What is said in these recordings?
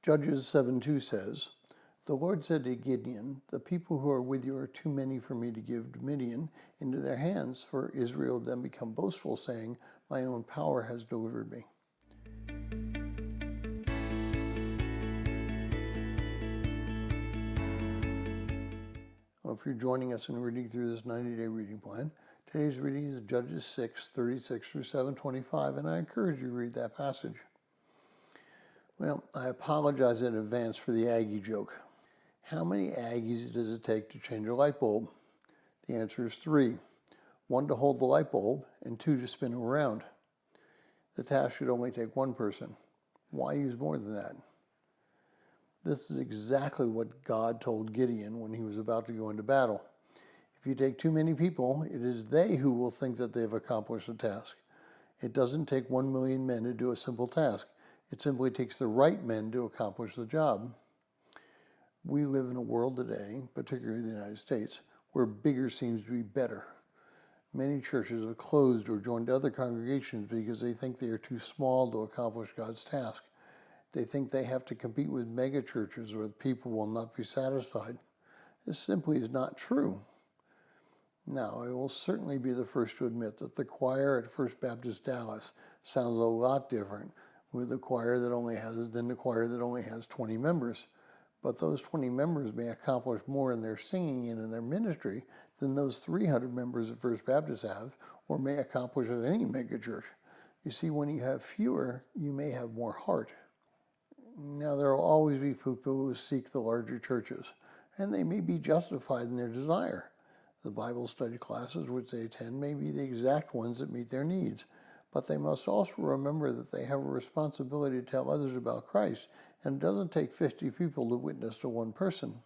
Judges 7:2 says, "The Lord said to Gideon, the people who are with you are too many for me to give Midian into their hands, for Israel then become boastful, saying, my own power has delivered me." Well, if you're joining us in reading through this 90-day reading plan, today's reading is Judges 6:36 through 7:25, and I encourage you to read that passage. Well, I apologize in advance for the Aggie joke. How many Aggies does it take to change a light bulb? The answer is 3. 1 to hold the light bulb and 2 to spin it around. The task should only take 1 person. Why use more than that? This is exactly what God told Gideon when he was about to go into battle. If you take too many people, it is they who will think that they have accomplished the task. It doesn't take 1 million men to do a simple task. It simply takes the right men to accomplish the job. We live in a world today, particularly the United States, where bigger seems to be better. Many churches have closed or joined other congregations because they think they are too small to accomplish God's task. They think they have to compete with mega churches or the people will not be satisfied. This simply is not true. Now, I will certainly be the first to admit that the choir at First Baptist Dallas sounds a lot different with the choir that only has 20 members. But those 20 members may accomplish more in their singing and in their ministry than those 300 members at First Baptist have, or may accomplish at any megachurch. You see, when you have fewer, you may have more heart. Now, there will always be people who seek the larger churches, and they may be justified in their desire. The Bible study classes which they attend may be the exact ones that meet their needs, but they must also remember that they have a responsibility to tell others about Christ, and it doesn't take 50 people to witness to 1 person.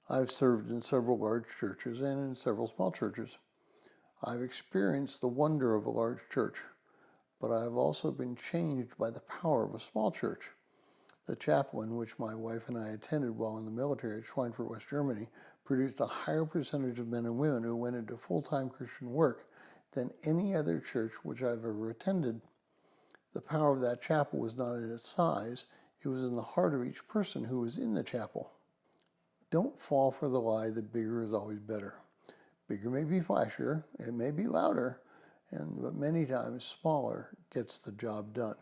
I've served in several large churches and in several small churches. I've experienced the wonder of a large church, but I have also been changed by the power of a small church. The chapel in which my wife and I attended while in the military at Schweinfurt, West Germany, produced a higher percentage of men and women who went into full-time Christian work than any other church which I've ever attended. The power of that chapel was not in its size, it was in the heart of each person who was in the chapel. Don't fall for the lie that bigger is always better. Bigger may be flashier, it may be louder, but many times smaller gets the job done.